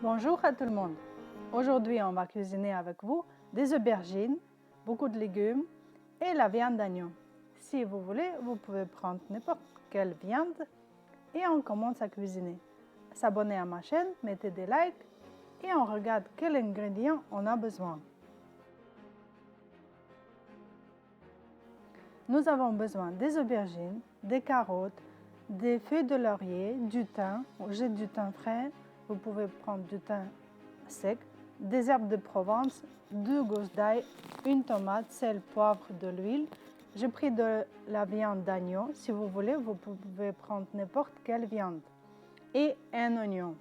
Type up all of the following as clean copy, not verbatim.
Bonjour à tout le monde. Aujourd'hui, on va cuisiner avec vous des aubergines, beaucoup de légumes et la viande d'agneau. Si vous voulez, vous pouvez prendre n'importe quelle viande et on commence à cuisiner. S'abonner à ma chaîne, mettez des likes et on regarde quels ingrédients on a besoin. Nous avons besoin des aubergines, des carottes, des feuilles de laurier, du thym. J'ai du thym frais, vous pouvez prendre du thym sec, des herbes de Provence, 2 gousses d'ail, une tomate, sel, poivre, de l'huile. J'ai pris de la viande d'agneau. Si vous voulez, vous pouvez prendre n'importe quelle viande. Et un oignon.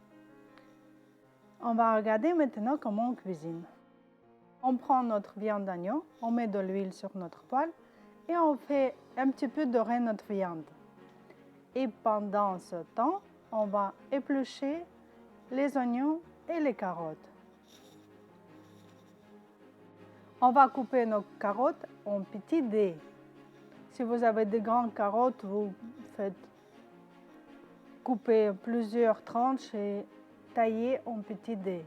On va regarder maintenant comment on cuisine. On prend notre viande d'agneau, on met de l'huile sur notre poêle et on fait un petit peu dorer notre viande. Et pendant ce temps, on va éplucher les oignons et les carottes. On va couper nos carottes en petits dés. Si vous avez de grandes carottes, vous faites couper plusieurs tranches et tailler en petits dés.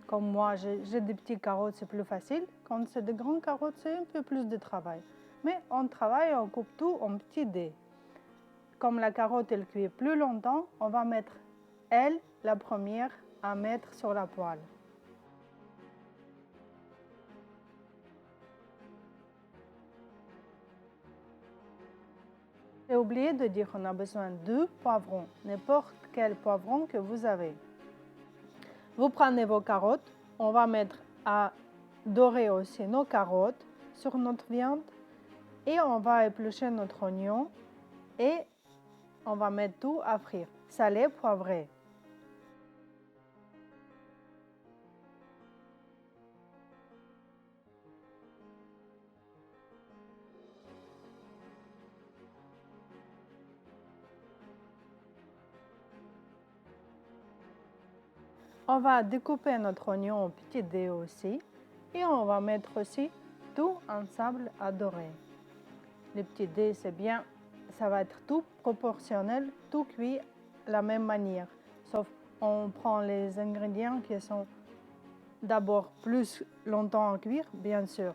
Comme moi, j'ai des petites carottes, c'est plus facile. Quand c'est de grandes carottes, c'est un peu plus de travail. Mais on travaille, on coupe tout en petits dés. Comme la carotte, elle cuit plus longtemps, on va mettre elle, la première, à mettre sur la poêle. J'ai oublié de dire qu'on a besoin de 2 poivrons, n'importe quel poivron que vous avez. Vous prenez vos carottes, on va mettre à dorer aussi nos carottes sur notre viande et on va éplucher notre oignon et on va mettre tout à frire, salé, poivré. On va découper notre oignon en petits dés aussi et on va mettre aussi tout ensemble à dorer. Les petits dés, c'est bien, ça va être tout proportionnel, tout cuit de la même manière. Sauf on prend les ingrédients qui sont d'abord plus longtemps à cuire, bien sûr.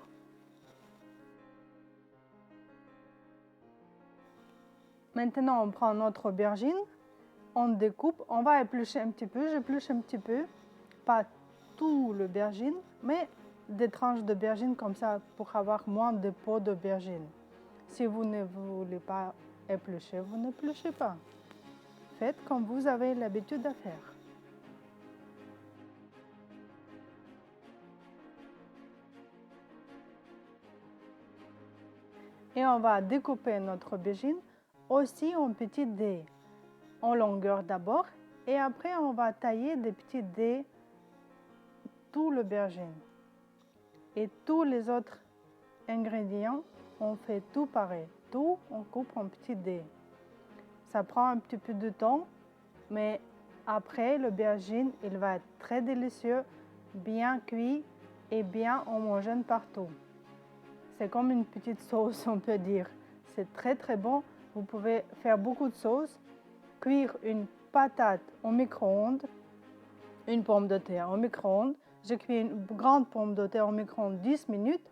Maintenant, on prend notre aubergine, on découpe, on va éplucher un petit peu, j'épluche un petit peu, pas tout l'aubergine, mais des tranches d'aubergine comme ça pour avoir moins de peau d'aubergine. Si vous ne voulez pas éplucher, vous n'épluchez pas. Faites comme vous avez l'habitude de faire. Et on va découper notre aubergine aussi en petits dés, en longueur d'abord, et après on va tailler des petits dés tout l'aubergine. Et tous les autres ingrédients, on fait tout pareil. Tout, on coupe en petits dés. Ça prend un petit peu de temps, mais après, l'aubergine, il va être très délicieux, bien cuit et bien homogène partout. C'est comme une petite sauce, on peut dire. C'est très très bon. Vous pouvez faire beaucoup de sauces, cuire une patate au micro-ondes, une pomme de terre au micro-ondes. Je cuis une grande pomme de terre au micro-ondes 10 minutes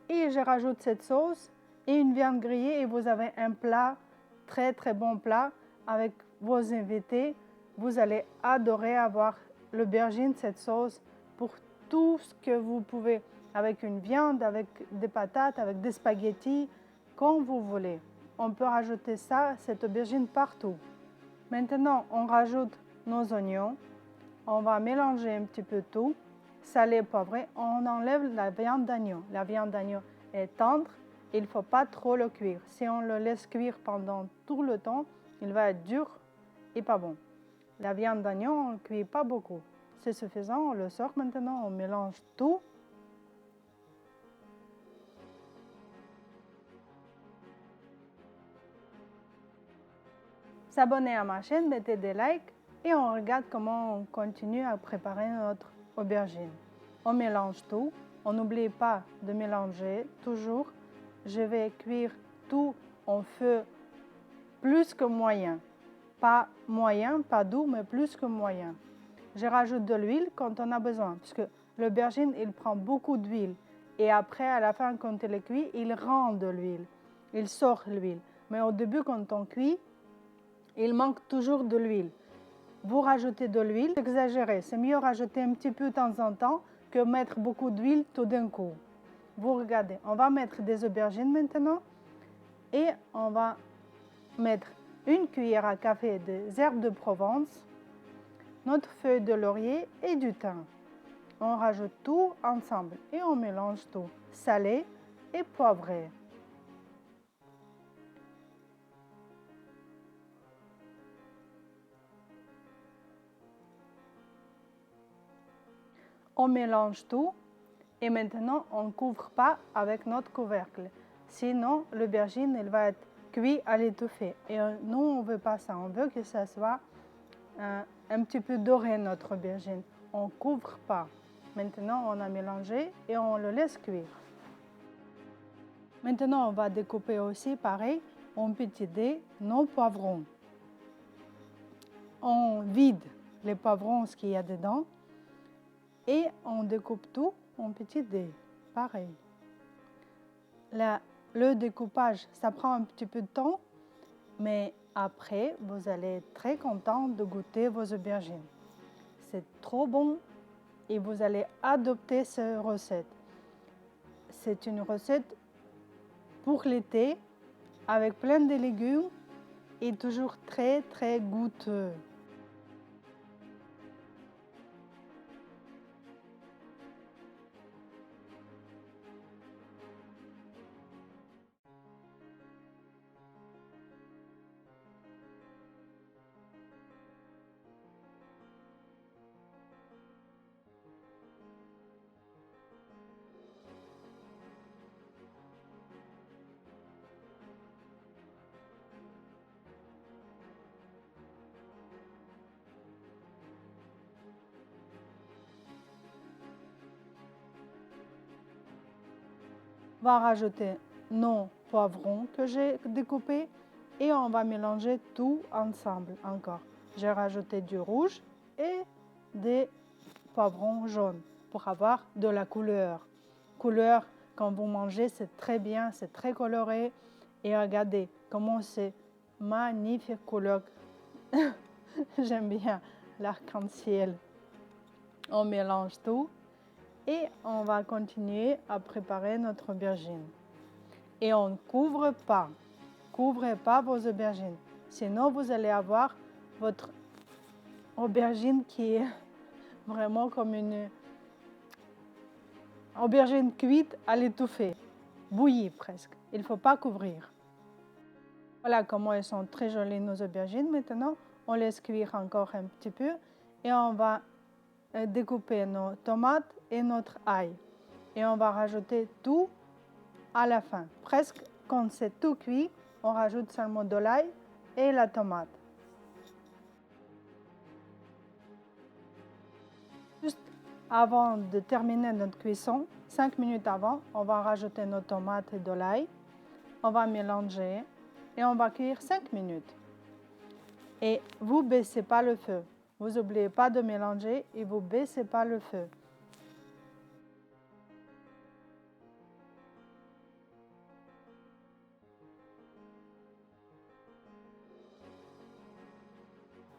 et je rajoute cette sauce et une viande grillée et vous avez un plat, très très bon plat avec vos invités. Vous allez adorer avoir l'aubergine, cette sauce pour tout ce que vous pouvez, avec une viande, avec des patates, avec des spaghettis, comme vous voulez. On peut rajouter ça, cette aubergine partout. Maintenant, on rajoute nos oignons. On va mélanger un petit peu tout, salé, poivré. On enlève la viande d'agneau. La viande d'agneau est tendre, il ne faut pas trop le cuire. Si on le laisse cuire pendant tout le temps, il va être dur et pas bon. La viande d'agneau, on ne cuit pas beaucoup. C'est suffisant, on le sort maintenant, on mélange tout. S'abonner à ma chaîne, mettez des likes et on regarde comment on continue à préparer notre aubergine. On mélange tout, on n'oublie pas de mélanger toujours. Je vais cuire tout en feu plus que moyen. Pas moyen, pas doux, mais plus que moyen. Je rajoute de l'huile quand on a besoin, parce que l'aubergine, il prend beaucoup d'huile. Et après, à la fin, quand il est cuit, il rend de l'huile. Il sort l'huile. Mais au début, quand on cuit, il manque toujours de l'huile. Vous rajoutez de l'huile, exagérez. C'est mieux rajouter un petit peu de temps en temps que mettre beaucoup d'huile tout d'un coup. Vous regardez, on va mettre des aubergines maintenant et on va mettre une cuillère à café des herbes de Provence, notre feuille de laurier et du thym. On rajoute tout ensemble et on mélange tout, salé et poivré. On mélange tout et maintenant on ne couvre pas avec notre couvercle. Sinon, l'aubergine elle va être cuite à l'étouffée. Et nous, on ne veut pas ça. On veut que ça soit un petit peu doré, notre aubergine. On ne couvre pas. Maintenant, on a mélangé et on le laisse cuire. Maintenant, on va découper aussi, pareil, en petits dés, nos poivrons. On vide les poivrons, ce qu'il y a dedans. Et on découpe tout en petits dés, pareil. Le découpage, ça prend un petit peu de temps, mais après, vous allez être très content de goûter vos aubergines. C'est trop bon et vous allez adopter cette recette. C'est une recette pour l'été avec plein de légumes et toujours très très goûteux. On va rajouter nos poivrons que j'ai découpés et on va mélanger tout ensemble encore. J'ai rajouté du rouge et des poivrons jaunes pour avoir de la couleur. Couleur, quand vous mangez, c'est très bien, c'est très coloré. Et regardez comment c'est magnifique couleur. J'aime bien l'arc-en-ciel. On mélange tout. Et on va continuer à préparer notre aubergine. Et on ne couvre pas. Couvrez pas vos aubergines. Sinon, vous allez avoir votre aubergine qui est vraiment comme une aubergine cuite à l'étouffée, bouillie presque. Il ne faut pas couvrir. Voilà comment elles sont très jolies nos aubergines. Maintenant, on laisse cuire encore un petit peu et on va découper nos tomates et notre ail. Et on va rajouter tout à la fin. Presque quand c'est tout cuit, on rajoute seulement de l'ail et la tomate. Juste avant de terminer notre cuisson, 5 minutes avant, on va rajouter nos tomates et de l'ail. On va mélanger et on va cuire 5 minutes. Et vous ne baissez pas le feu. Vous n'oubliez pas de mélanger et vous ne baissez pas le feu.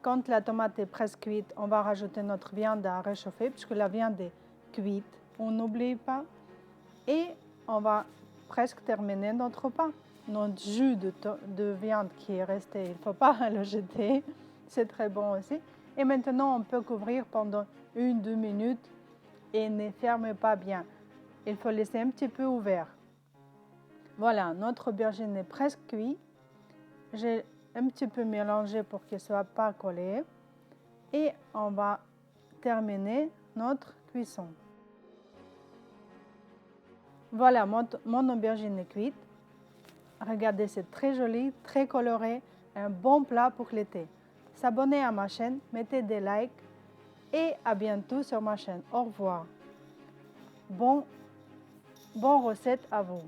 Quand la tomate est presque cuite, on va rajouter notre viande à réchauffer puisque la viande est cuite. On n'oublie pas. Et on va presque terminer notre repas. Notre jus de viande qui est resté, il ne faut pas le jeter. C'est très bon aussi. Et maintenant, on peut couvrir pendant 1-2 minutes et ne fermez pas bien. Il faut laisser un petit peu ouvert. Voilà, notre aubergine est presque cuite. J'ai un petit peu mélangé pour qu'elle ne soit pas collée. Et on va terminer notre cuisson. Voilà, mon aubergine est cuite. Regardez, c'est très joli, très coloré. Un bon plat pour l'été. S'abonner à ma chaîne, mettez des likes et à bientôt sur ma chaîne. Au revoir. Bonne recette à vous.